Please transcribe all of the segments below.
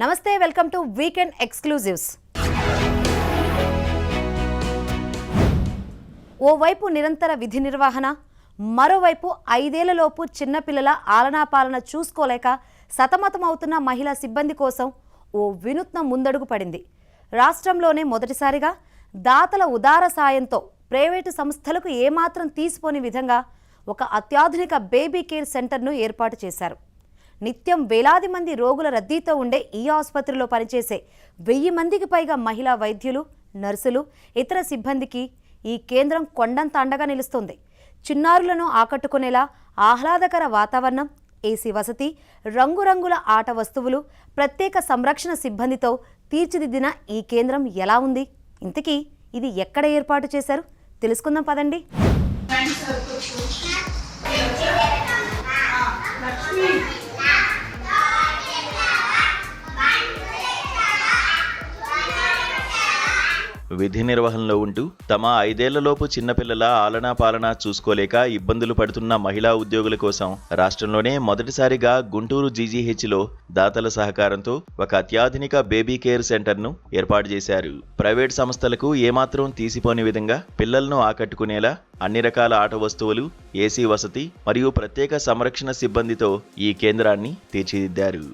నమస్తే, welcome to weekend exclusives. ఓవైపు నిరంతర విధి నిర్వహణ, మరోవైపు 5 ఏళ్లలోపు చిన్నపిల్లల ఆలనాపాలన చూసుకోలేక సతమతమవుతున్న మహిళా సిబ్బంది కోసం ఓ వినూత్న ముందడుగు పడింది. రాష్ట్రంలోనే మొదటిసారిగా దాతల ఉదార సాయంతో ప్రైవేటు సంస్థలకు ఏమాత్రం తీసిపోని విధంగా ఒక అత్యాధునిక బేబీ కేర్ సెంటర్ను ఏర్పాటు చేశారు. నిత్యం వేలాది మంది రోగుల రద్దీతో ఉండే ఈ ఆసుపత్రిలో పనిచేసే 1000 మందికి పైగా మహిళా వైద్యులు, నర్సులు, ఇతర సిబ్బందికి ఈ కేంద్రం కొండంత అండగా నిలుస్తుంది. చిన్నారులను ఆకట్టుకునేలా ఆహ్లాదకర వాతావరణం, ఏసీ వసతి, రంగురంగుల ఆట వస్తువులు, ప్రత్యేక సంరక్షణ సిబ్బందితో తీర్చిదిద్దిన ఈ కేంద్రం ఎలా ఉంది? ఇంతకీ ఇది ఎక్కడ ఏర్పాటు చేశారు? తెలుసుకుందాం పదండి. విధి నిర్వహణలో ఉంటూ తమ 5 ఏళ్లలోపు చిన్నపిల్లల ఆలనా పాలన చూసుకోలేక ఇబ్బందులు పడుతున్న మహిళా ఉద్యోగుల కోసం రాష్ట్రంలోనే మొదటిసారిగా గుంటూరు జీజీహెచ్లో దాతల సహకారంతో ఒక అత్యాధునిక బేబీ కేర్ సెంటర్ను ఏర్పాటు చేశారు. ప్రైవేట్ సంస్థలకు ఏమాత్రం తీసిపోని విధంగా పిల్లలను ఆకట్టుకునేలా అన్ని రకాల ఆట వస్తువులు, ఏసీ వసతి మరియు ప్రత్యేక సంరక్షణ సిబ్బందితో ఈ కేంద్రాన్ని తీర్చిదిద్దారు.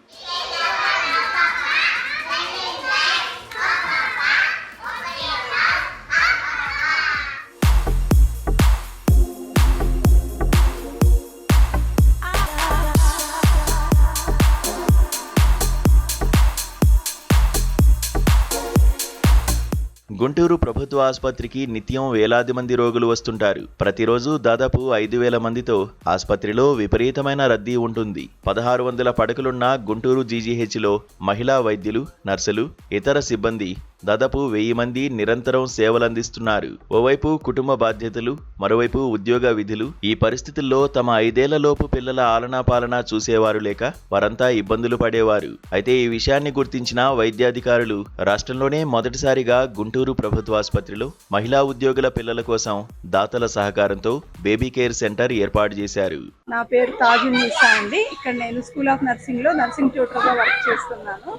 గుంటూరు ప్రభుత్వ ఆసుపత్రికి నిత్యం వేలాది మంది రోగులు వస్తుంటారు. ప్రతిరోజు దాదాపు 5000 మందితో ఆసుపత్రిలో విపరీతమైన రద్దీ ఉంటుంది. 1600 పడకలున్న గుంటూరు జీజీహెచ్లో మహిళా వైద్యులు, నర్సులు, ఇతర సిబ్బంది దాదాపు 1000 మంది నిరంతరం సేవలందిస్తున్నారు. ఓవైపు కుటుంబ బాధ్యతలు, మరోవైపు ఉద్యోగ విధులు. ఈ పరిస్థితుల్లో తమ 5 ఏళ్లలోపు పిల్లల ఆలనా పాలన చూసేవారు లేక వారంతా ఇబ్బందులు పడేవారు. అయితే ఈ విషయాన్ని గుర్తించిన వైద్యాధికారులు రాష్ట్రంలోనే మొదటిసారిగా గుంటూరు ప్రభుత్వ ఆసుపత్రిలో మహిళా ఉద్యోగుల పిల్లల కోసం దాతల సహకారంతో బేబీ కేర్ సెంటర్ ఏర్పాటు చేశారు. నా పేరు తాజున్నీసా అండి. ఇక్కడ నేను స్కూల్ ఆఫ్ నర్సింగ్లో నర్సింగ్ ట్యూటర్గా వర్క్ చేస్తున్నాను.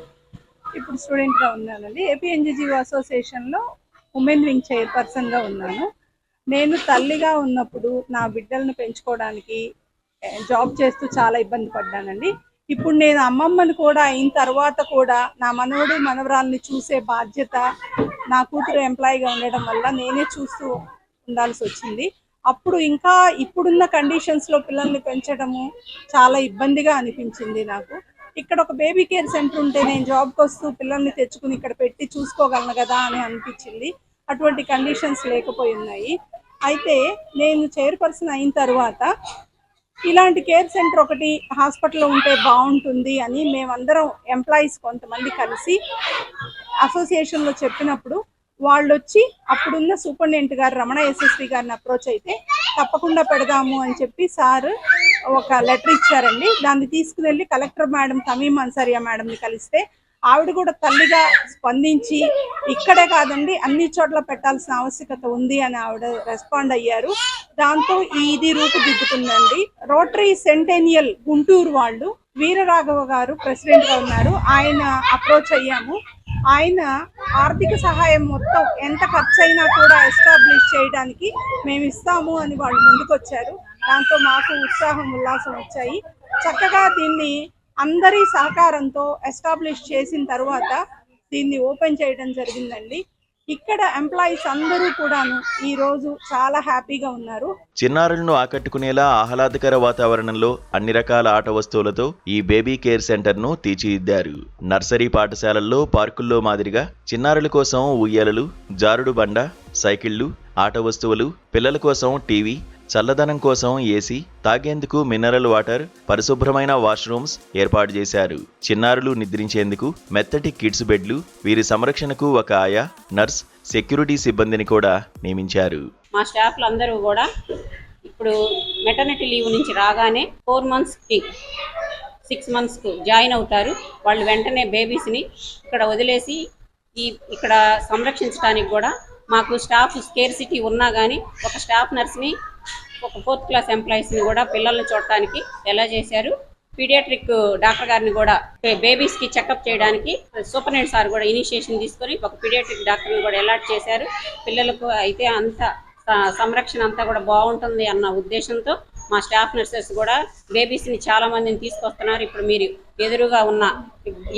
ఇప్పుడు స్టూడెంట్గా ఉన్నానండి. ఏపీఎన్జీజీఓ అసోసియేషన్లో ఉమెన్ వింగ్ చైర్పర్సన్గా ఉన్నాను. నేను తల్లిగా ఉన్నప్పుడు నా బిడ్డలను పెంచుకోవడానికి జాబ్ చేస్తూ చాలా ఇబ్బంది పడ్డానండి. ఇప్పుడు నేను అమ్మమ్మని కూడా అయిన తర్వాత కూడా నా మనవడు మనవరాల్ని చూసే బాధ్యత నా కూతురు ఎంప్లాయీగా ఉండడం వల్ల నేనే చూస్తూ ఉండాల్సి వచ్చింది. అప్పుడు ఇంకా ఇప్పుడున్న కండిషన్స్లో పిల్లల్ని పెంచడము చాలా ఇబ్బందిగా అనిపించింది నాకు. ఇక్కడ ఒక బేబీ కేర్ సెంటర్ ఉంటే నేను జాబ్కి వస్తూ పిల్లల్ని తెచ్చుకుని ఇక్కడ పెట్టి చూసుకోగలను కదా అని అనిపించింది. అటువంటి కండిషన్స్ లేకపోయి ఉన్నాయి. అయితే నేను చైర్పర్సన్ అయిన తర్వాత ఇలాంటి కేర్ సెంటర్ ఒకటి హాస్పిటల్లో ఉంటే బాగుంటుంది అని మేమందరం ఎంప్లాయీస్ కొంతమంది కలిసి అసోసియేషన్లో చెప్పినప్పుడు వాళ్ళు వచ్చి అప్పుడున్న సూపరింటెండెంట్ గారు రమణ ఎస్ఎస్పి గారిని అప్రోచ్ అయితే తప్పకుండా పెడదాము అని చెప్పి సార్ ఒక లెటర్ ఇచ్చారండి. దాన్ని తీసుకుని వెళ్ళి కలెక్టర్ మేడం తమీమ్ అన్సారియా మేడంని కలిస్తే ఆవిడ కూడా తల్లిగా స్పందించి ఇక్కడే కాదండి అన్ని చోట్ల పెట్టాల్సిన ఆవశ్యకత ఉంది అని ఆవిడ రెస్పాండ్ అయ్యారు. దాంతో ఇది రూపుదిద్దుకుందండి. రోటరీ సెంటెనియల్ గుంటూరు వాళ్ళు వీరరాఘవ గారు ప్రెసిడెంట్గా ఉన్నారు. ఆయన అప్రోచ్ అయ్యాము. ఆయన ఆర్థిక సహాయం మొత్తం ఎంత ఖర్చు అయినా కూడా ఎస్టాబ్లిష్ చేయడానికి మేము ఇస్తాము అని వాళ్ళు ముందుకొచ్చారు. దాంతో మాకు ఉత్సాహం ఉల్లాసం వచ్చాయి. చక్కగా దీన్ని అందరి సహకారంతో ఎస్టాబ్లిష్ చేసిన తర్వాత దీన్ని ఓపెన్ చేయడం జరిగిందండి. ఇక్కడ ఎంప్లాయీస్ అందరూ కూడాను ఈ రోజు చాలా హ్యాపీగా ఉన్నారు. చిన్నారులను ఆకట్టుకునేలా ఆహ్లాదకర వాతావరణంలో అన్ని రకాల ఆట వస్తువులతో ఈ బేబీ కేర్ సెంటర్ను తీర్చిదిద్దారు. నర్సరీ పాఠశాలల్లో, పార్కుల్లో మాదిరిగా చిన్నారుల కోసం ఉయ్యాలలు, జారుడు బండ, సైకిళ్లు, ఆట వస్తువులు, పిల్లల కోసం టీవీ, చల్లదనం కోసం ఏసీ, తాగేందుకు మినరల్ వాటర్, పరిశుభ్రమైన వాష్రూమ్స్ ఏర్పాటు చేశారు. చిన్నారులు నిద్రించేందుకు మెత్తటి కిడ్స్ బెడ్లు, వీరి సంరక్షణకు ఒక ఆయా, నర్స్, సెక్యూరిటీ సిబ్బందిని కూడా నియమించారు. మా స్టాఫ్లు అందరూ కూడా ఇప్పుడు మెటర్నిటీ లీవ్ నుంచి రాగానే 4 మంత్స్కి 6 మంత్స్కు జాయిన్ అవుతారు. వాళ్ళు వెంటనే బేబీస్ని ఇక్కడ వదిలేసి ఇక్కడ సంరక్షించడానికి కూడా మాకు స్టాఫ్ స్కేర్సిటీ ఉన్నా కానీ ఒక స్టాఫ్ నర్స్ని, ఒక 4th క్లాస్ ఎంప్లాయీస్ని కూడా పిల్లల్ని చూడటానికి ఎలా చేశారు. పీడియాట్రిక్ డాక్టర్ గారిని కూడా బేబీస్ కి చెకప్ చేయడానికి సూపరింటెండెంట్ సార్ కూడా ఇనిషియేషన్ తీసుకొని ఒక పీడియాట్రిక్ డాక్టర్ని కూడా అలాట్ చేశారు. పిల్లలకు అయితే అంత సంరక్షణ అంతా కూడా బాగుంటుంది అన్న ఉద్దేశంతో మా స్టాఫ్ నర్సెస్ కూడా బేబీస్ని చాలా మందిని తీసుకొస్తున్నారు. ఇప్పుడు మీరు ఎదురుగా ఉన్న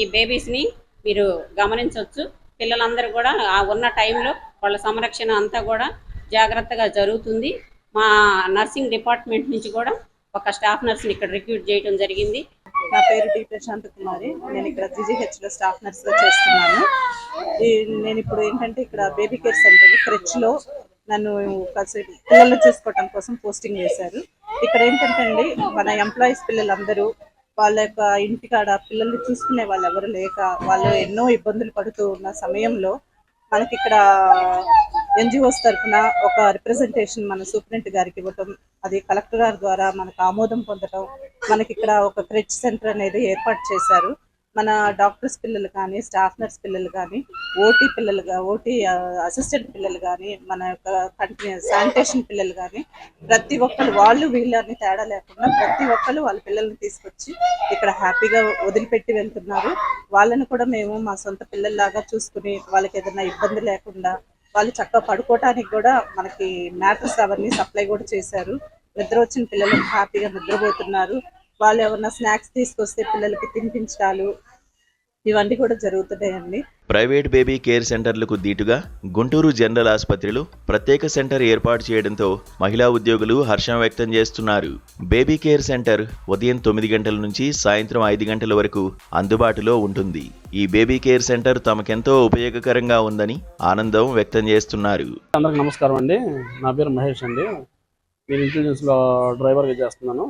ఈ బేబీస్ని మీరు గమనించవచ్చు. పిల్లలందరూ కూడా ఆ ఉన్న టైంలో వాళ్ళ సంరక్షణ అంతా కూడా జాగ్రత్తగా జరుగుతుంది. మా నర్సింగ్ డిపార్ట్మెంట్ నుంచి కూడా ఒక స్టాఫ్ నర్స్ని ఇక్కడ రిక్రూట్ చేయడం జరిగింది. నా పేరు డి ప్రశాంత్ కుమారి. నేను ఇక్కడ జీజీహెచ్లో స్టాఫ్ నర్స్గా చేస్తున్నాను. నేను ఇప్పుడు ఏంటంటే ఇక్కడ బేబీ కేర్ సెంటర్ క్రెచ్లో నన్ను పిల్లలు చూసుకోవటం కోసం పోస్టింగ్ వేశారు. ఇక్కడ ఏంటంటే అండి, మన ఎంప్లాయీస్ పిల్లలందరూ వాళ్ళ యొక్క ఇంటికాడ పిల్లల్ని చూసుకునే వాళ్ళు ఎవరు లేక వాళ్ళు ఎన్నో ఇబ్బందులు పడుతూ ఉన్న సమయంలో మనకి ఇక్కడ ఎన్జిఓస్ తరఫున ఒక రిప్రజెంటేషన్ మన సూపరింటెండెంట్ గారికి ఇవ్వటం, అది కలెక్టర్ గారి ద్వారా మనకు ఆమోదం పొందటం, మనకి ఇక్కడ ఒక క్రెచ్ సెంటర్ అనేది ఏర్పాటు చేశారు. మన డాక్టర్స్ పిల్లలు కానీ, స్టాఫ్ నర్స్ పిల్లలు కానీ, ఓటీ అసిస్టెంట్ పిల్లలు కానీ, మన యొక్క శానిటేషన్ పిల్లలు కానీ, ప్రతి ఒక్కరు వాళ్ళు వీళ్ళని తేడా లేకుండా ప్రతి ఒక్కరు వాళ్ళ పిల్లల్ని తీసుకొచ్చి ఇక్కడ హ్యాపీగా వదిలిపెట్టి వెళ్తున్నారు. వాళ్ళని కూడా మేము మా సొంత పిల్లల్లాగా చూసుకుని వాళ్ళకి ఏదైనా ఇబ్బంది లేకుండా వాళ్ళు చక్కగా పడుకోవటానికి కూడా మనకి మ్యాట్రస్ అవన్నీ సప్లై కూడా చేశారు. నిద్ర వచ్చిన పిల్లలు హ్యాపీగా నిద్రపోతున్నారు. వాళ్ళు ఏమన్నా స్నాక్స్ తీసుకొస్తే పిల్లలకి తినిపించాలు ఇవన్నీ కూడా జరుగుతున్నాయండి. ప్రైవేట్ బేబీ కేర్ సెంటర్లకు దీటుగా గుంటూరు జనరల్ ఆసుపత్రిలో ప్రత్యేక సెంటర్ ఏర్పాటు చేయడంతో మహిళా ఉద్యోగులు హర్షం వ్యక్తం చేస్తున్నారు. బేబీ కేర్ సెంటర్ ఉదయం 9 గంటల నుంచి సాయంత్రం 5 గంటల వరకు అందుబాటులో ఉంటుంది. ఈ బేబీ కేర్ సెంటర్ తమకెంతో ఉపయోగకరంగా ఉందని ఆనందం వ్యక్తం చేస్తున్నారు. అందరికి నమస్కారం అండి. నా పేరు మహేష్ అండి. నేను ఇంటెలిజెన్స్లో డ్రైవర్గా చేస్తున్నాను.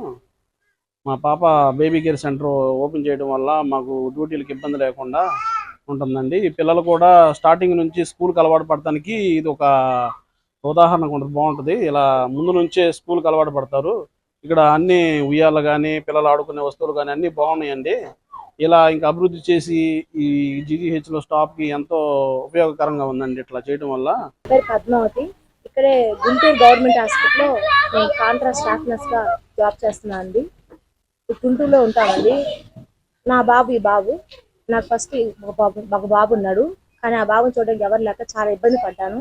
మా పాప బేబీ కేర్ సెంటర్ ఓపెన్ చేయడం వల్ల మాకు డ్యూటీలకు ఇబ్బంది లేకుండా ఉంటుందండి. పిల్లలు కూడా స్టార్టింగ్ నుంచి స్కూల్కి అలవాటు పడటానికి ఇది ఒక ఉదాహరణగా ఉంటుంది, బాగుంటుంది. ఇలా ముందు నుంచే స్కూల్కి అలవాటు పడతారు. ఇక్కడ అన్ని ఉయ్యాలు కానీ పిల్లలు ఆడుకునే వస్తువులు కానీ అన్నీ బాగున్నాయండి. ఇలా ఇంకా అభివృద్ధి చేసి ఈ జీజీహెచ్లో స్టాఫ్కి ఎంతో ఉపయోగకరంగా ఉందండి ఇట్లా చేయడం వల్ల. పద్మావతి, ఇక్కడే గుంటూరు గవర్నమెంట్ హాస్పిటల్లో నేను కాంట్రాక్ట్ స్టాఫ్ నర్స్గా జాబ్ చేస్తున్నాను అండి. గుంటూరులో ఉంటామండి. నా బాబు ఈ బాబు నాకు ఫస్ట్ ఒక బాబు ఉన్నాడు, కానీ ఆ బాబుని చూడడానికి ఎవరు లేక చాలా ఇబ్బంది పడ్డాను.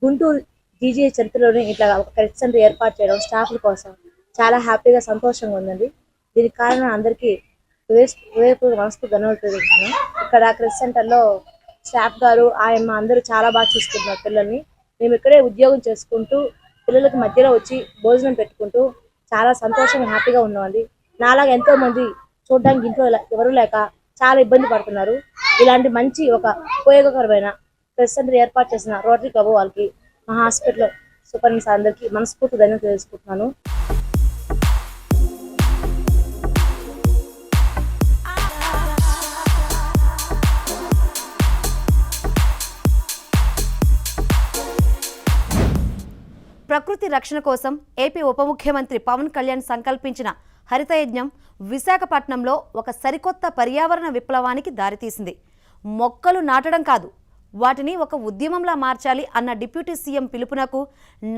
గుంటూరు జీజీహెచ్ చరిత్రలోనే ఇట్లా ఒక క్రెచ్ సెంటర్ ఏర్పాటు చేయడం స్టాఫ్ల కోసం చాలా హ్యాపీగా సంతోషంగా ఉందండి. దీనికి కారణం అందరికీ మనస్ఫూర్తి ధన్యవాదాలు తెలుస్తున్నాను. ఇక్కడ క్రెచ్ సెంటర్లో స్టాఫ్ గారు ఆయమ్మ అందరూ చాలా బాగా చూసుకుంటున్నారు పిల్లల్ని. మేము ఇక్కడే ఉద్యోగం చేసుకుంటూ పిల్లలకి మధ్యలో వచ్చి భోజనం పెట్టుకుంటూ చాలా సంతోషంగా హ్యాపీగా ఉన్నామండి. నాలాగా ఎంతో మంది చూడడానికి ఇంట్లో ఎవరు లేక చాలా ఇబ్బంది పడుతున్నారు. ఇలాంటి మంచి ఒక ఉపయోగకరమైన క్రెచ్ సెంటర్ ఏర్పాటు చేసిన రోటరీ క్లబ్ వాళ్ళకి, మా హాస్పిటల్ సూపరింటెండెంట్ అందరికీ మనస్ఫూర్తి ధన్యవాదాలు తెలుసుకుంటున్నాను. ప్రకృతి రక్షణ కోసం ఏపీ ఉప ముఖ్యమంత్రి పవన్ కళ్యాణ్ సంకల్పించిన హరితయజ్ఞం విశాఖపట్నంలో ఒక సరికొత్త పర్యావరణ విప్లవానికి దారితీసింది. మొక్కలు నాటడం కాదు, వాటిని ఒక ఉద్యమంలా మార్చాలి అన్న డిప్యూటీ సీఎం పిలుపునకు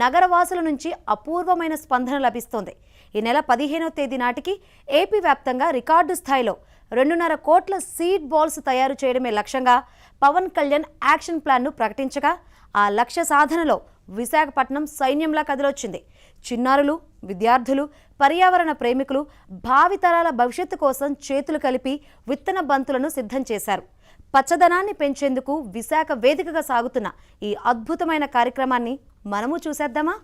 నగరవాసుల నుంచి అపూర్వమైన స్పందన లభిస్తోంది. ఈ నెల 15వ తేదీ నాటికి ఏపీ వ్యాప్తంగా రికార్డు స్థాయిలో 2.5 కోట్ల సీడ్ బాల్స్ తయారు చేయడమే లక్ష్యంగా పవన్ కళ్యాణ్ యాక్షన్ ప్లాన్ను ప్రకటించగా, ఆ లక్ష్య సాధనలో విశాఖపట్నం సైన్యంలా కదిలొచ్చింది. చిన్నారులు, విద్యార్థులు, పర్యావరణ ప్రేమికులు భావితరాల భవిష్యత్తు కోసం చేతులు కలిపి విత్తన బంతులను సిద్ధం చేశారు. పచ్చదనాన్ని పెంచేందుకు విశాఖ వేదికగా సాగుతున్న ఈ అద్భుతమైన కార్యక్రమాన్ని మనము చూసేద్దామా?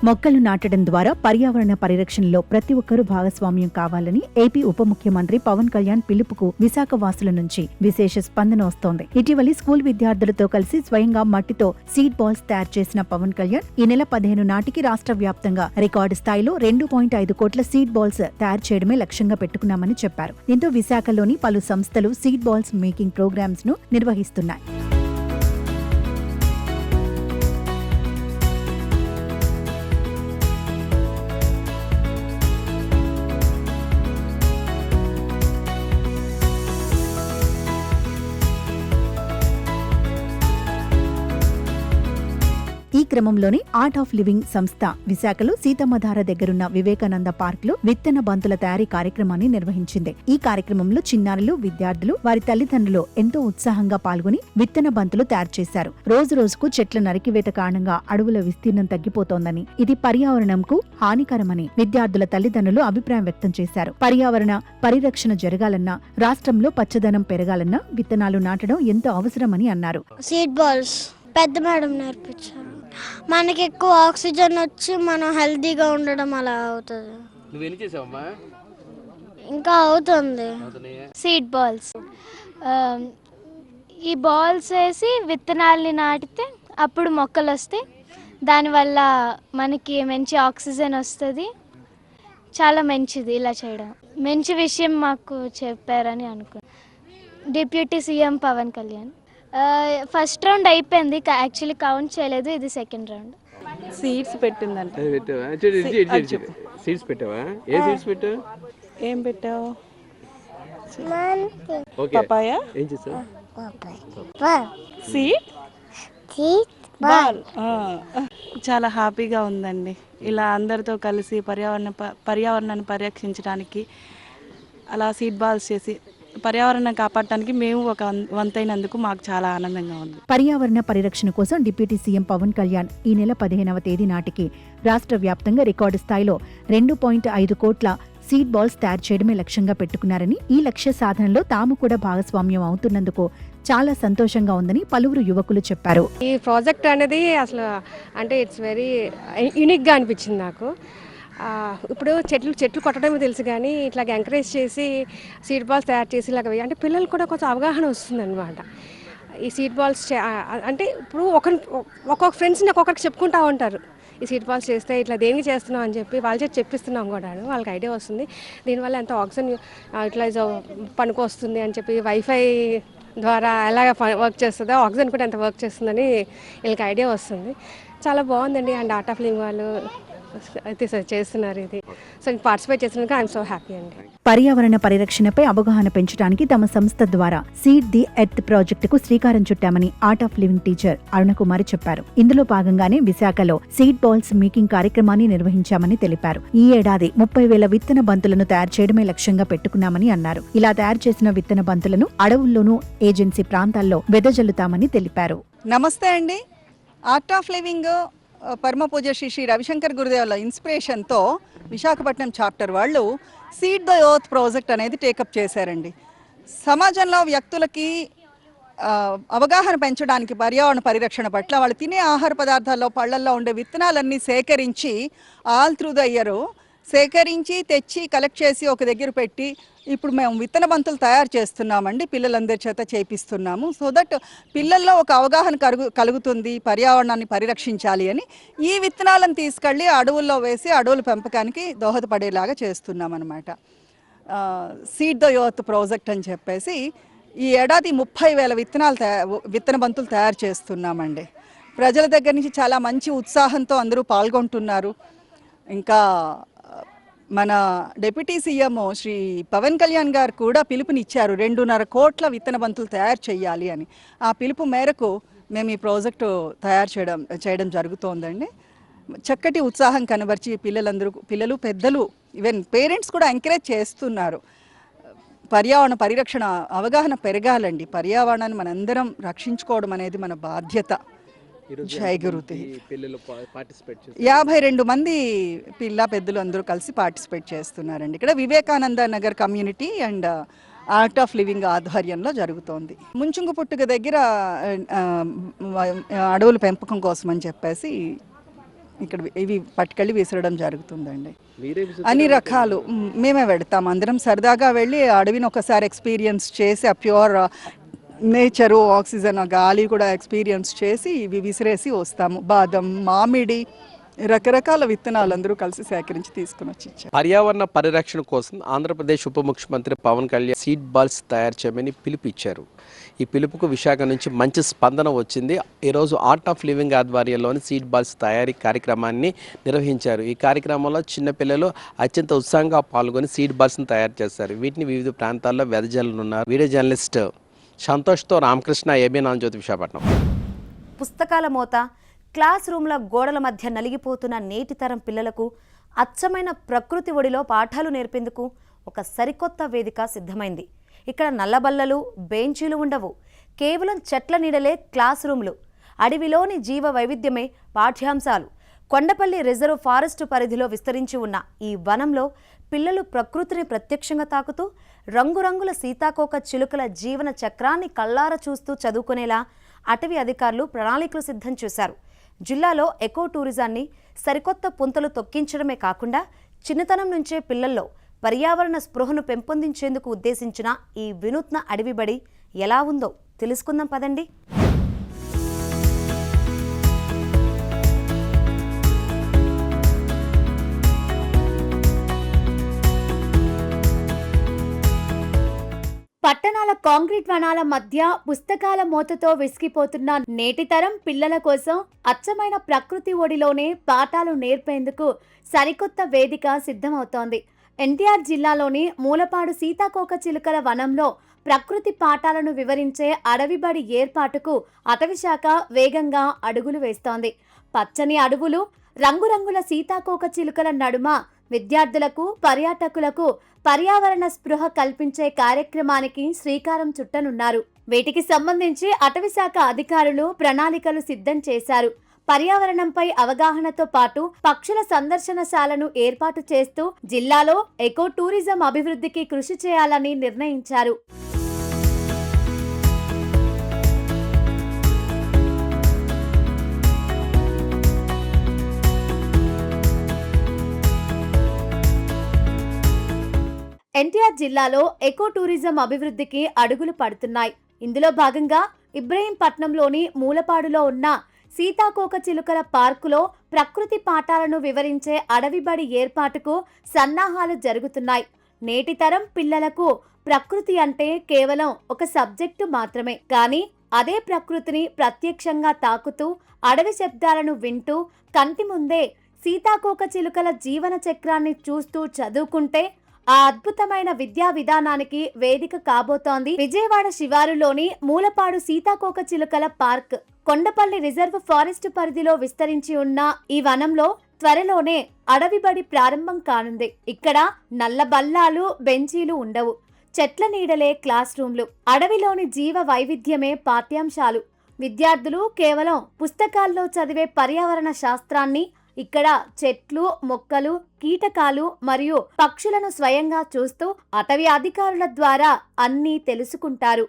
మొక్కలు నాటడం ద్వారా పర్యావరణ పరిరక్షణలో ప్రతి ఒక్కరూ భాగస్వామ్యం కావాలని ఏపీ ఉప ముఖ్యమంత్రి పవన్ కళ్యాణ్ పిలుపుకు విశాఖ వాసుల నుంచి విశేష స్పందన వస్తోంది. ఇటీవలి స్కూల్ విద్యార్థులతో కలిసి స్వయంగా మట్టితో సీడ్ బాల్స్ తయారు చేసిన పవన్ కళ్యాణ్ ఈ నెల 15 నాటికి రాష్ట్ర వ్యాప్తంగా రికార్డు స్థాయిలో 2.5 కోట్ల సీడ్ బాల్స్ తయారు చేయడమే లక్ష్యంగా పెట్టుకున్నామని చెప్పారు. దీంతో విశాఖలోని పలు సంస్థలు సీడ్ బాల్స్ మేకింగ్ ప్రోగ్రామ్స్ ను నిర్వహిస్తున్నాయి. క్రమంలోనే ఆర్ట్ ఆఫ్ లివింగ్ సంస్థ విశాఖలో సీతమ్మధార దగ్గరున్న వివేకానంద పార్క్ లో విత్తన బంతుల తయారీ కార్యక్రమాన్ని నిర్వహించింది. ఈ కార్యక్రమంలో చిన్నారులు, విద్యార్థులు, వారి తల్లిదండ్రులు ఎంతో ఉత్సాహంగా పాల్గొని విత్తన బంతులు తయారు చేశారు. రోజు రోజుకు చెట్ల నరికివేత కారణంగా అడవుల విస్తీర్ణం తగ్గిపోతోందని, ఇది పర్యావరణంకు హానికరమని విద్యార్థుల తల్లిదండ్రులు అభిప్రాయం వ్యక్తం చేశారు. పర్యావరణ పరిరక్షణ జరగాలన్నా, రాష్ట్రంలో పచ్చదనం పెరగాలన్నా విత్తనాలు నాటడం ఎంతో అవసరమని అన్నారు. సీడ్ బాల్స్ పెద్ద మేడం నేర్పించారు. మనకి ఎక్కువ ఆక్సిజన్ వచ్చి మనం హెల్తీగా ఉండడం అలా అవుతుంది. నువ్వు ఎన్ని చేసావమ్మా? ఇంకా అవుతుంది. సీడ్ బాల్స్, ఈ బాల్స్ వేసి విత్తనాల్ని నాటితే అప్పుడు మొక్కలు వస్తాయి. దానివల్ల మనకి మంచి ఆక్సిజన్ వస్తుంది. చాలా మంచిది ఇలా చేయడం. మంచి విషయం మాకు చెప్పారని అనుకున్నాను. Deputy CM Pavan Kalyan. First round అయిపోయింది, యాక్చువల్లీ కౌంట్ చేయలేదు, ఇది సెకండ్ రౌండ్. సీడ్స్ పెట్టిందంట. సీడ్స్ పెట్టావా? ఏ సీడ్స్ పెట్టావు? ఏం పెట్టావు? ఓకే. పపాయ. ఏం చేసావు? Seed ball. చాలా హ్యాపీగా ఉందండి ఇలా అందరితో కలిసి పర్యావరణాన్ని పరిరక్షించడానికి, అలా సీడ్ బాల్స్ చేసి పర్యావరణం కాపాడటానికి మేము ఒక వంతైనందుకు మాకు చాలా ఆనందంగా ఉంది. పర్యావరణ పరిరక్షణ కోసం డిప్యూటీ సీఎం పవన్ కళ్యాణ్ ఈ నెల 15వ తేదీ నాటికి రాష్ట్ర వ్యాప్తంగా రికార్డు స్థాయిలో 2.5 కోట్ల సీడ్ బాల్స్ తయారు చేయడమే లక్ష్యంగా పెట్టుకున్నారని, ఈ లక్ష్య సాధనలో తాము కూడా భాగస్వామ్యం అవుతున్నందుకు చాలా సంతోషంగా ఉందని పలువురు యువకులు చెప్పారు. ఈ ప్రాజెక్ట్ అనేది అసలు అంటే ఇట్స్ వెరీ యూనిక్గా అనిపించింది నాకు. ఇప్పుడు చెట్లు కొట్టడమే తెలుసు, కానీ ఇట్లాగ ఎంకరేజ్ చేసి సీడ్ బాల్స్ తయారు చేసి ఇలాగ అంటే పిల్లలకు కూడా కొంచెం అవగాహన వస్తుంది అనమాట. ఈ సీడ్ బాల్స్ అంటే ఇప్పుడు ఒక్కొక్క ఫ్రెండ్స్ని ఒక్కొక్కరికి చెప్పుకుంటూ ఉంటారు, ఈ సీడ్ బాల్స్ చేస్తే ఇట్లా దేనికి చేస్తున్నాం అని చెప్పి వాళ్ళ చేతి చెప్పిస్తున్నాం కూడా, వాళ్ళకి ఐడియా వస్తుంది. దీనివల్ల ఎంత ఆక్సిజన్ యూటిలైజ్ పనికి వస్తుంది అని చెప్పి, వైఫై ద్వారా ఎలాగ వర్క్ చేస్తుందో ఆక్సిజన్ కూడా ఎంత వర్క్ చేస్తుందని వీళ్ళకి ఐడియా వస్తుంది. చాలా బాగుందండి. అండ్ ఆర్ట్ ఆఫ్ లివింగ్ వాళ్ళు అయితే చేస్తున్నారు ఇది. సో పార్టిసిపేట్ చేసినందుకు ఐఎమ్ సో హ్యాపీ అండి. పర్యావరణ పరిరక్షణపై అవగాహన పెంచడానికి తమ సంస్థ ద్వారా సీడ్ ది ఎర్త్ ప్రాజెక్టుకు శ్రీకారం చుట్టామని art of living teacher Arunakumari చెప్పారు. ఇందులో భాగంగానే విశాఖలో సీడ్ బాల్స్ మేకింగ్ కార్యక్రమాన్ని నిర్వహించామని తెలిపారు. ఈ ఏడాది 30,000 విత్తన బంతులను తయారు చేయడమే లక్ష్యంగా పెట్టుకున్నామని అన్నారు. ఇలా తయారు చేసిన విత్తన బంతులను అడవుల్లోనూ, ఏజెన్సీ ప్రాంతాల్లో వెదజల్లుతామని తెలిపారు. నమస్తే అండి. ఆర్ట్ ఆఫ్ లివింగ్ పరమ పూజ శ్రీ రవిశంకర్ గురుదేవుల ఇన్స్పిరేషన్తో విశాఖపట్నం చాప్టర్ వాళ్ళు సీడ్ ద ఎర్త్ ప్రాజెక్ట్ అనేది టేకప్ చేశారండి. సమాజంలో వ్యక్తులకి అవగాహన పెంచడానికి పర్యావరణ పరిరక్షణ పట్ల వాళ్ళు తినే ఆహార పదార్థాల్లో, పళ్ళల్లో ఉండే విత్తనాలన్నీ సేకరించి ఆల్ త్రూ ద ఇయర్ సేకరించి తెచ్చి కలెక్ట్ చేసి ఒక దగ్గర పెట్టి ఇప్పుడు మేము విత్తన బంతులు తయారు చేస్తున్నామండి, పిల్లలందరి చేత చేపిస్తున్నాము. సో దట్ పిల్లల్లో ఒక అవగాహన కలుగుతుంది, పర్యావరణాన్ని పరిరక్షించాలి అని. ఈ విత్తనాలను తీసుకెళ్ళి అడవుల్లో వేసి అడవుల పెంపకానికి దోహదపడేలాగా చేస్తున్నాం అనమాట. సీడ్ ద ఎర్త్ ప్రాజెక్ట్ అని చెప్పేసి ఈ ఏడాది 30,000 విత్తన బంతులు తయారు చేస్తున్నామండి. ప్రజల దగ్గర నుంచి చాలా మంచి ఉత్సాహంతో అందరూ పాల్గొంటున్నారు. ఇంకా మన డిప్యూటీ సీఎం శ్రీ పవన్ కళ్యాణ్ గారు కూడా పిలుపునిచ్చారు, 2.5 కోట్ల విత్తన బంతులు తయారు చేయాలి అని. ఆ పిలుపు మేరకు మేము ఈ ప్రాజెక్టు తయారు చేయడం జరుగుతోందండి. చక్కటి ఉత్సాహం కనబరిచి పిల్లలు, పెద్దలు, ఈవెన్ పేరెంట్స్ కూడా ఎంకరేజ్ చేస్తున్నారు. పర్యావరణ పరిరక్షణ అవగాహన పెరగాలండి. పర్యావరణాన్ని మనందరం రక్షించుకోవడం అనేది మన బాధ్యత. జై గురుదేవ్. 52 మంది పెద్దలు అందరూ కలిసి పార్టిసిపేట్ చేస్తున్నారండి. ఇక్కడ Vivekananda Nagar community and art of living ఆధ్వర్యంలో జరుగుతోంది. ముంచుంగు పుట్టుక దగ్గర అడవుల పెంపకం కోసం అని చెప్పేసి ఇక్కడ ఇవి పట్టుకెళ్ళి విసరడం జరుగుతుందండి. అన్ని రకాలు మేమే పెడతాం. అందరం సరదాగా వెళ్ళి అడవిని ఒకసారి ఎక్స్పీరియన్స్ చేసి ఆ ప్యూర్ నేచరు, ఆక్సిజన్, గాలి కూడా ఎక్స్పీరియన్స్ చేసి ఇవి విసిరేసి వస్తాము. బాదం, మామిడి, రకరకాల విత్తనాలు అందరూ కలిసి సేకరించి తీసుకుని వచ్చి ఇచ్చారు. పర్యావరణ పరిరక్షణ కోసం ఆంధ్రప్రదేశ్ ఉప ముఖ్యమంత్రి పవన్ కళ్యాణ్ సీడ్ బాల్స్ తయారు చేయమని పిలుపు ఇచ్చారు. ఈ పిలుపుకు విశాఖ నుంచి మంచి స్పందన వచ్చింది. ఈరోజు ఆర్ట్ ఆఫ్ లివింగ్ ఆధ్వర్యంలోని సీడ్ బాల్స్ తయారీ కార్యక్రమాన్ని నిర్వహించారు. ఈ కార్యక్రమంలో చిన్నపిల్లలు అత్యంత ఉత్సాహంగా పాల్గొని సీడ్ బాల్స్ని తయారు చేశారు. వీటిని వివిధ ప్రాంతాల్లో వెదజల్లున్నారు. వీడియో జర్నలిస్ట్ సంతోష్తో రామకృష్ణ, ఏబీ ఆంధ్రజ్యోతి, విశాఖపట్నం. పుస్తకాల మోత, క్లాస్ రూమ్ల గోడల మధ్య నలిగిపోతున్న నేటి తరం పిల్లలకు అచ్చమైన ప్రకృతి ఒడిలో పాఠాలు నేర్పేందుకు ఒక సరికొత్త వేదిక సిద్ధమైంది. ఇక్కడ నల్లబల్లలు, బెంచీలు ఉండవు. కేవలం చెట్ల నీడలే క్లాస్ రూమ్లు. అడవిలోని జీవ వైవిధ్యమే పాఠ్యాంశాలు. కొండపల్లి రిజర్వ్ ఫారెస్ట్ పరిధిలో విస్తరించి ఉన్న ఈ వనంలో పిల్లలు ప్రకృతిని ప్రత్యక్షంగా తాకుతూ రంగురంగుల సీతాకోక చిలుకల జీవన చక్రాన్ని కళ్ళార చూస్తూ చదువుకునేలా అటవీ అధికారులు ప్రణాళికలు సిద్ధం చేశారు. జిల్లాలో ఎకో టూరిజాన్ని సరికొత్త పుంతలు తొక్కించడమే కాకుండా చిన్నతనం నుంచే పిల్లల్లో పర్యావరణ స్పృహను పెంపొందించేందుకు ఉద్దేశించిన ఈ వినూత్న అడవి బడి ఎలా ఉందో తెలుసుకుందాం పదండి. పట్టణాల కాంక్రీట్ వనాల మధ్య పుస్తకాల మోతతో విసిగిపోతున్న నేటి తరం పిల్లల కోసం అచ్చమైన ప్రకృతి ఒడిలోనే పాఠాలు నేర్పేందుకు సరికొత్త వేదిక సిద్ధమవుతోంది. ఎన్టీఆర్ జిల్లాలోని మూలపాడు సీతాకోక చిలుకల వనంలో ప్రకృతి పాఠాలను వివరించే అడవిబడి ఏర్పాటుకు అటవీశాఖ వేగంగా అడుగులు వేస్తోంది. పచ్చని అడవులు, రంగురంగుల సీతాకోక చిలుకల నడుమ విద్యార్థులకు, పర్యాటకులకు పర్యావరణ స్పృహ కల్పించే కార్యక్రమానికి శ్రీకారం చుట్టనున్నారు. వీటికి సంబంధించి అటవీశాఖ అధికారులు ప్రణాళికలు సిద్ధం చేశారు. పర్యావరణంపై అవగాహనతో పాటు పక్షుల సందర్శనశాలను ఏర్పాటు చేస్తూ జిల్లాలో ఎకో టూరిజం అభివృద్ధికి కృషి చేయాలని నిర్ణయించారు. ఎన్టీఆర్ జిల్లాలో ఎకో టూరిజం అభివృద్ధికి అడుగులు పడుతున్నాయి. ఇందులో భాగంగా ఇబ్రహీంపట్నంలోని మూలపాడులో ఉన్న సీతాకోక చిలుకల పార్కులో ప్రకృతి పాఠాలను వివరించే అడవిబడి ఏర్పాటుకు సన్నాహాలు జరుగుతున్నాయి. నేటి తరం పిల్లలకు ప్రకృతి అంటే కేవలం ఒక సబ్జెక్టు మాత్రమే. కానీ అదే ప్రకృతిని ప్రత్యక్షంగా తాకుతూ అడవి శబ్దాలను వింటూ కంటి ముందే సీతాకోక చిలుకల జీవన చక్రాన్ని చూస్తూ చదువుకుంటే ఆ అద్భుతమైన విద్యా విధానానికి వేదిక కాబోతోంది విజయవాడ శివారులోని మూలపాడు సీతాకోక చిలుకల పార్క్. కొండపల్లి రిజర్వ్ ఫారెస్ట్ పరిధిలో విస్తరించి ఉన్న ఈ వనంలో త్వరలోనే అడవిబడి ప్రారంభం కానుంది. ఇక్కడ నల్ల బల్లాలు, బెంచీలు ఉండవు. చెట్ల నీడలే క్లాస్ రూమ్లు. అడవిలోని జీవ వైవిధ్యమే పాఠ్యాంశాలు. విద్యార్థులు కేవలం పుస్తకాల్లో చదివే పర్యావరణ శాస్త్రాన్ని ఇక్కడ చెట్లు, మొక్కలు, కీటకాలు మరియు పక్షులను స్వయంగా చూస్తూ అటవీ అధికారుల ద్వారా అన్నీ తెలుసుకుంటారు.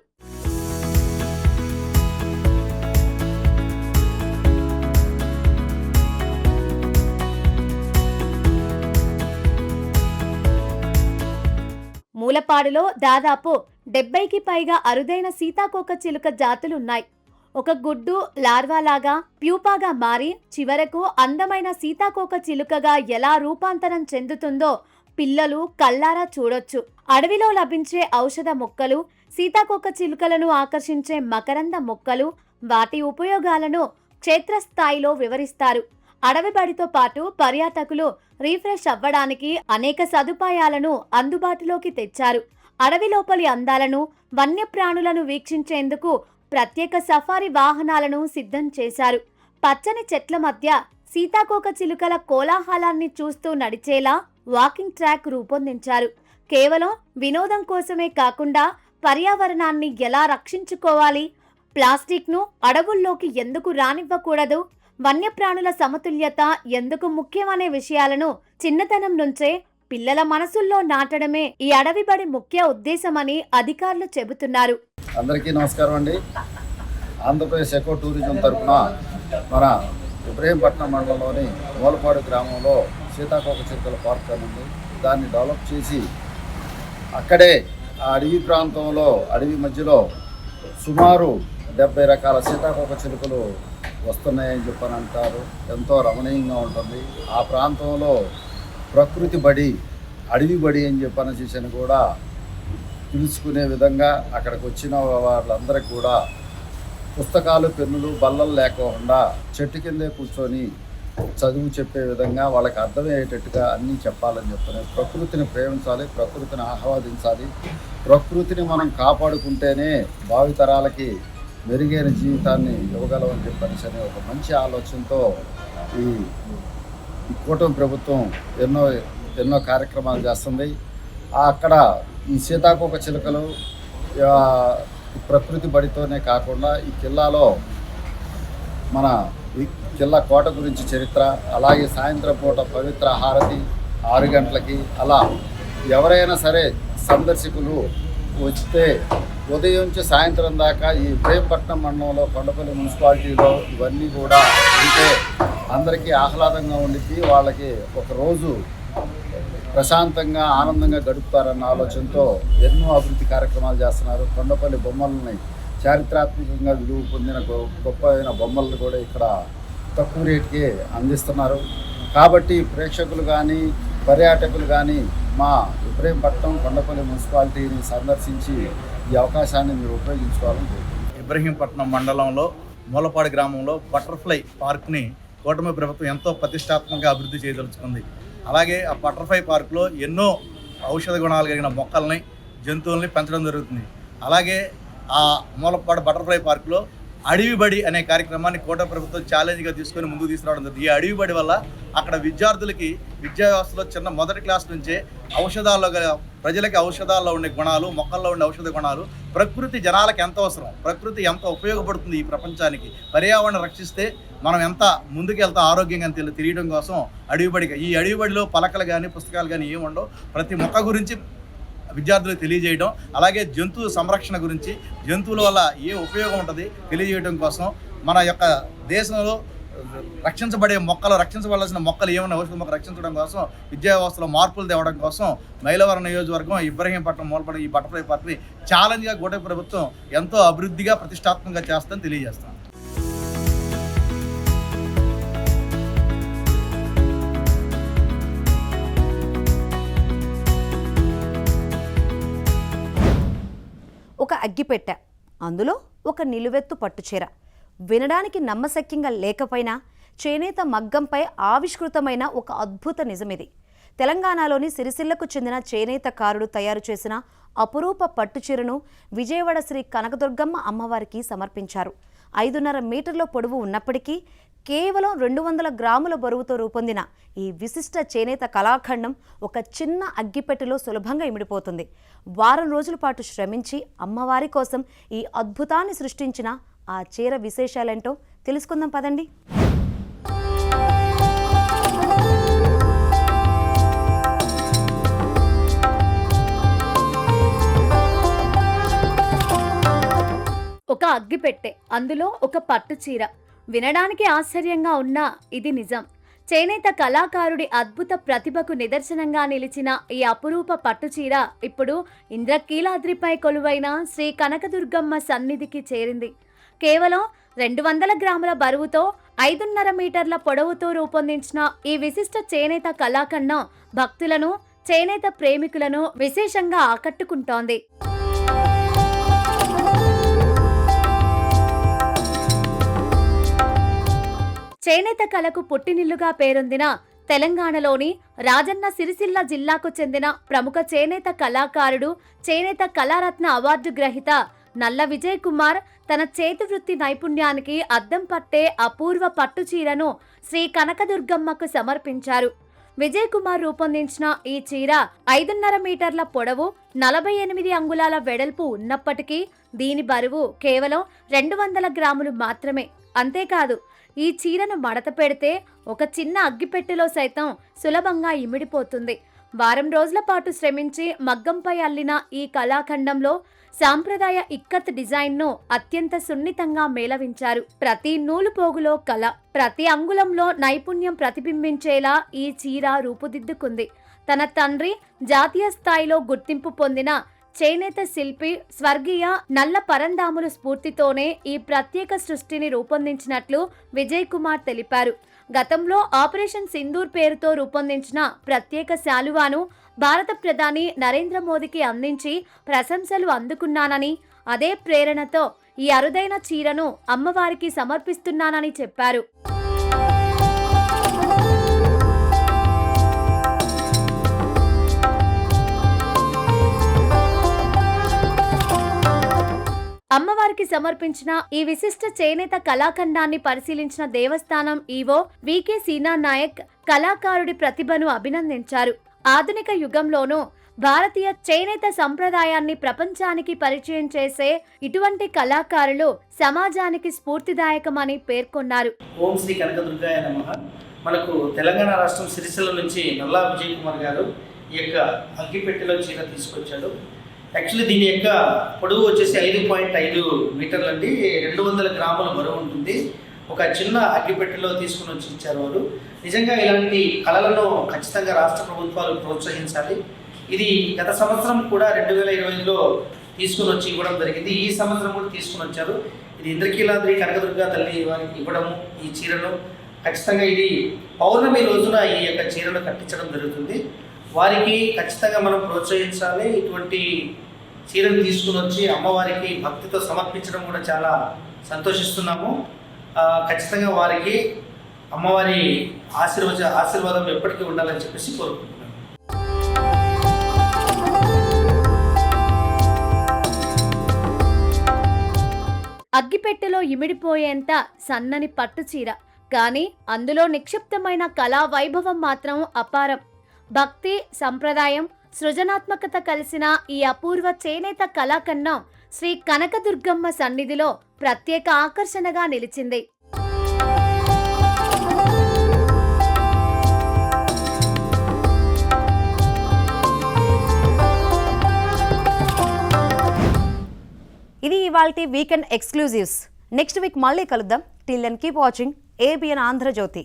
మూలపాడులో దాదాపు 70కి పైగా అరుదైన సీతాకోక చిలుక జాతులున్నాయి. ఒక గుడ్డు లార్వాలాగా ప్యూపాగా మారి చివరకు అందమైన సీతాకోక చిలుకగా ఎలా రూపాంతరం చెందుతుందో పిల్లలు కళ్ళారా చూడొచ్చు. అడవిలో లభించే ఔషధ మొక్కలు, సీతాకోక చిలుకలను ఆకర్షించే మకరంద మొక్కలు, వాటి ఉపయోగాలను క్షేత్రస్థాయిలో వివరిస్తారు. అడవిబడితో పాటు పర్యాటకులు రీఫ్రెష్ అవ్వడానికి అనేక సదుపాయాలను అందుబాటులోకి తెచ్చారు. అడవి లోపలి అందాలను, వన్యప్రాణులను వీక్షించేందుకు ప్రత్యేక సఫారీ వాహనాలను సిద్ధం చేశారు. పచ్చని చెట్ల మధ్య సీతాకోక చిలుకల కోలాహలాన్ని చూస్తూ నడిచేలా వాకింగ్ ట్రాక్ రూపొందించారు. కేవలం వినోదం కోసమే కాకుండా పర్యావరణాన్ని ఎలా రక్షించుకోవాలి, ప్లాస్టిక్ను అడవుల్లోకి ఎందుకు రానివ్వకూడదు, వన్యప్రాణుల సమతుల్యత ఎందుకు ముఖ్యమనే విషయాలను చిన్నతనం నుంచే పిల్లల మనసుల్లో నాటడమే ఈ అడవిబడి ముఖ్య ఉద్దేశమని అధికారులు చెబుతున్నారు. అందరికీ నమస్కారం అండి. ఆంధ్రప్రదేశ్ ఎకో టూరిజం తరఫున మన ఇబ్రహీంపట్నం మండలంలోని మూలపాడు గ్రామంలో సీతాకోక చిలుకల పార్క్ ఉంది. దాన్ని డెవలప్ చేసి అక్కడే ఆ అడవి ప్రాంతంలో, అడవి మధ్యలో సుమారు 70 రకాల సీతాకోక చిలుకలు వస్తున్నాయని చెప్పని అంటారు. ఎంతో రమణీయంగా ఉంటుంది. ఆ ప్రాంతంలో ప్రకృతి బడి, అడవి బడి అని చెప్పని చేసిన కూడా తెలుసుకునే విధంగా అక్కడికి వచ్చిన వాళ్ళందరికీ కూడా పుస్తకాలు, పెన్నులు, బల్లలు లేకుండా చెట్టు కిందే కూర్చొని చదువు చెప్పే విధంగా వాళ్ళకి అర్థమయ్యేటట్టుగా అన్నీ చెప్పాలని చెప్పని, ప్రకృతిని ప్రేమించాలి, ప్రకృతిని ఆహ్వాదించాలి. ప్రకృతిని మనం కాపాడుకుంటేనే భావితరాలకి మెరుగైన జీవితాన్ని ఇవ్వగలమని చెప్పనేసి అనే ఒక మంచి ఆలోచనతో ఈ కూటమి ప్రభుత్వం ఎన్నో కార్యక్రమాలు చేస్తుంది. అక్కడ ఈ సీతాకోక చిలుకలు ఈ ప్రకృతి బడితోనే కాకుండా ఈ కిల్లాలో మన ఈ కిల్లా కోట గురించి చరిత్ర, అలాగే సాయంత్రం పూట పవిత్ర హారతి 6 గంటలకి, అలా ఎవరైనా సరే సందర్శకులు వస్తే ఉదయం నుంచి సాయంత్రం దాకా ఈ ఇబ్రహీంపట్నం మండలంలో కొండపల్లి మున్సిపాలిటీలో ఇవన్నీ కూడా ఉంటే అందరికీ ఆహ్లాదంగా ఉండిద్ది. వాళ్ళకి ఒకరోజు ప్రశాంతంగా ఆనందంగా గడుపుతారన్న ఆలోచనతో ఎన్నో అభివృద్ధి కార్యక్రమాలు చేస్తున్నారు. కొండపల్లి బొమ్మలని చారిత్రాత్మకంగా విలువ పొందిన గొప్ప అయిన బొమ్మలను కూడా ఇక్కడ తక్కువ రేటుకి అందిస్తున్నారు. కాబట్టి ప్రేక్షకులు కానీ పర్యాటకులు కానీ మా ఇబ్రహీంపట్నం కొండపల్లి మున్సిపాలిటీని సందర్శించి ఈ అవకాశాన్ని మీరు ఉపయోగించుకోవాలని కోరుకుంటున్నాను. ఇబ్రహీంపట్నం మండలంలో మూలపాడు గ్రామంలో బటర్ఫ్లై పార్క్ని కూటమి ప్రభుత్వం ఎంతో ప్రతిష్టాత్మకంగా అభివృద్ధి చేయదలుచుకుంది. అలాగే ఆ బటర్ఫ్లై పార్కులో ఎన్నో ఔషధ గుణాలు కలిగిన మొక్కల్ని, జంతువుల్ని పెంచడం జరుగుతుంది. అలాగే ఆ మూలపాడు బటర్ఫ్లై పార్కులో అడవి బడి అనే కార్యక్రమాన్ని కూటమి ప్రభుత్వం ఛాలెంజ్గా తీసుకొని ముందుకు తీసుకురావడం జరుగుతుంది. ఈ అడవి బడి వల్ల అక్కడ విద్యార్థులకి విద్యా వ్యవస్థలో మొదటి క్లాస్ నుంచే ప్రజలకి ఔషధాల్లో ఉండే గుణాలు, మొక్కల్లో ఉండే ఔషధ గుణాలు, ప్రకృతి జనాలకు ఎంత అవసరం, ప్రకృతి ఎంత ఉపయోగపడుతుంది ఈ ప్రపంచానికి, పర్యావరణం రక్షిస్తే మనం ఎంత ముందుకెళ్తా ఆరోగ్యంగా తెలియడం కోసం ఈ అడవి బడిలో పలకలు కానీ పుస్తకాలు కానీ ఏమి ఉండవు. ప్రతి మొక్క గురించి విద్యార్థులకు తెలియజేయడం, అలాగే జంతువు సంరక్షణ గురించి, జంతువుల వల్ల ఏ ఉపయోగం ఉంటుంది తెలియజేయడం కోసం, మన యొక్క దేశంలో రక్షించబడాల్సిన మొక్కలు ఏమన్నా ఔషధ మొక్కలు రక్షించడం కోసం, విద్యా వ్యవస్థలో మార్పులు తేవడం కోసం మైలవరం నియోజకవర్గం ఇబ్రహీంపట్నం మూలపడి ఈ బటర్ఫ్లై పార్క్ని ఛాలెంజ్గా కూటమి ప్రభుత్వం ఎంతో అభివృద్ధిగా ప్రతిష్టాత్మకంగా చేస్తుందని తెలియజేస్తాం. ఒక అగ్గిపెట్టె, అందులో ఒక నిలువెత్తు పట్టుచీర. వినడానికి నమ్మశక్యంగా లేకపోయినా చేనేత మగ్గంపై ఆవిష్కృతమైన ఒక అద్భుత నిజమిది. తెలంగాణలోని సిరిసిల్లకు చెందిన చేనేతకారుడు తయారు చేసిన అపురూప పట్టుచీరను విజయవాడ శ్రీ కనకదుర్గమ్మ అమ్మవారికి సమర్పించారు. 5.5 మీటర్ల పొడవు ఉన్నప్పటికీ కేవలం 200 గ్రాముల బరువుతో రూపొందిన ఈ విశిష్ట చేనేత కళాఖండం ఒక చిన్న అగ్గిపెట్టెలో సులభంగా ఇమిడిపోతుంది. వారం రోజుల పాటు శ్రమించి అమ్మవారి కోసం ఈ అద్భుతాన్ని సృష్టించిన ఆ చీర విశేషాలేంటో తెలుసుకుందాం పదండి. ఒక అగ్గిపెట్టె, అందులో ఒక పట్టు చీర. వినడానికి ఆశ్చర్యంగా ఉన్నా ఇది నిజం. చేనేత కళాకారుడి అద్భుత ప్రతిభకు నిదర్శనంగా నిలిచిన ఈ అపురూప పట్టుచీర ఇప్పుడు ఇంద్రకీలాద్రిపై కొలువైన శ్రీ కనకదుర్గమ్మ సన్నిధికి చేరింది. కేవలం 200 గ్రాముల బరువుతో 5.5 మీటర్ల పొడవుతో రూపొందించిన ఈ విశిష్ట చేనేత కళాఖండం భక్తులను, చేనేత ప్రేమికులను విశేషంగా ఆకట్టుకుంటోంది. చేనేత కళకు పుట్టినిల్లుగా పేరొందిన తెలంగాణలోని రాజన్న సిరిసిల్ల జిల్లాకు చెందిన ప్రముఖ చేనేత కళాకారుడు, చేనేత కళారత్న అవార్డు గ్రహీత నల్ల విజయ్ కుమార్ తన చేతి వృత్తి నైపుణ్యానికి అద్దం పట్టే అపూర్వ పట్టుచీరను శ్రీ కనకదుర్గమ్మకు సమర్పించారు. విజయ్ కుమార్ రూపొందించిన ఈ చీర 5.5 మీటర్ల పొడవు, 48 అంగుళాల వెడల్పు ఉన్నప్పటికీ దీని బరువు కేవలం 200 గ్రాములు మాత్రమే. అంతేకాదు, ఈ చీరను మడత పెడితే ఒక చిన్న అగ్గిపెట్టెలో సైతం సులభంగా ఇమిడిపోతుంది. వారం రోజుల పాటు శ్రమించి మగ్గంపై అల్లిన ఈ కళాఖండంలో సాంప్రదాయ ఇక్కత్ డిజైన్ను అత్యంత సున్నితంగా మేళవించారు. ప్రతి నూలు పోగులో కళ, ప్రతి అంగుళంలో నైపుణ్యం ప్రతిబింబించేలా ఈ చీర రూపుదిద్దుకుంది. తన తండ్రి జాతీయ స్థాయిలో గుర్తింపు పొందిన చేనేత శిల్పి స్వర్గీయ నల్ల పరందాముల స్ఫూర్తితోనే ఈ ప్రత్యేక సృష్టిని రూపొందించినట్లు విజయ్ కుమార్ తెలిపారు. గతంలో ఆపరేషన్ సింధూర్ పేరుతో రూపొందించిన ప్రత్యేక శాలువాను భారత ప్రధాని నరేంద్ర మోదీకి అందించి ప్రశంసలు అందుకున్నానని, అదే ప్రేరణతో ఈ అరుదైన చీరను అమ్మవారికి సమర్పిస్తున్నానని చెప్పారు. అమ్మవారికి సమర్పించిన ఈ విశిష్ట చేనేత కళాఖండాన్ని పరిశీలించిన దేవస్థానం ఈవో వికే సీనా నాయక్ కళాకారుడి ప్రతిభను అభినందించారు. ఆధునిక యుగంలోనూ భారతీయ చేనేత సంప్రదాయాన్ని ప్రపంచానికి పరిచయం చేసే ఇటువంటి కళాకారులు సమాజానికి స్ఫూర్తిదాయకమని పేర్కొన్నారు. ఓం శ్రీ కనకదుర్గాయ నమః. మనకు తెలంగాణ రాష్ట్రం సిరిసిల్ల నుంచి నల్లా విజయ్ కుమార్ గారు ఈ యొక్క అగ్గిపెట్టెలో చీర తీసుకొచ్చాడు. యాక్చువల్లీ దీని యొక్క పొడవు వచ్చేసి 5.5 మీటర్లు అండి, 200 గ్రాముల బరువు ఉంటుంది. ఒక చిన్న అగ్గిపెట్టెలో తీసుకుని వచ్చి ఇచ్చారు వారు. నిజంగా ఇలాంటి కళలను ఖచ్చితంగా రాష్ట్ర ప్రభుత్వాలు ప్రోత్సహించాలి. ఇది గత సంవత్సరం కూడా 2020లో తీసుకుని వచ్చి ఇవ్వడం జరిగింది. ఈ సంవత్సరం కూడా తీసుకుని వచ్చారు. ఇది ఇంద్రకీలాద్రి కనకదుర్గా తల్లి వారికి ఇవ్వడము ఈ చీరను. ఖచ్చితంగా ఇది పౌర్ణమి రోజున ఈ యొక్క చీరను కట్టించడం జరుగుతుంది. వారికి ఖచ్చితంగా మనం ప్రోత్సహించాలి. ఇటువంటి చీరను తీసుకుని వచ్చి అమ్మవారికి భక్తితో సమర్పించడం కూడా చాలా సంతోషిస్తున్నాము. ఖచ్చితంగా వారికి అమ్మవారి ఆశీర్వాదం ఎప్పటికీ ఉండాలని చెప్పేసి కోరుకుంటున్నాను. అగ్గిపెట్టెలో ఇమిడిపోయేంత సన్నని పట్టు చీర, కానీ అందులో నిక్షిప్తమైన కళా వైభవం మాత్రం అపారం. భక్తి, సంప్రదాయం, సృజనాత్మకత కలిసిన ఈ అపూర్వ చేనేత కళాఖండం శ్రీ కనకదుర్గమ్మ సన్నిధిలో ప్రత్యేక ఆకర్షణగా నిలిచింది. ఇది ఇవాల్టి వీకెండ్ ఎక్స్క్లూజివ్స్. నెక్స్ట్ వీక్ మళ్ళీ కలుద్దాం. Till then keep watching ABN Andhra Jyothi.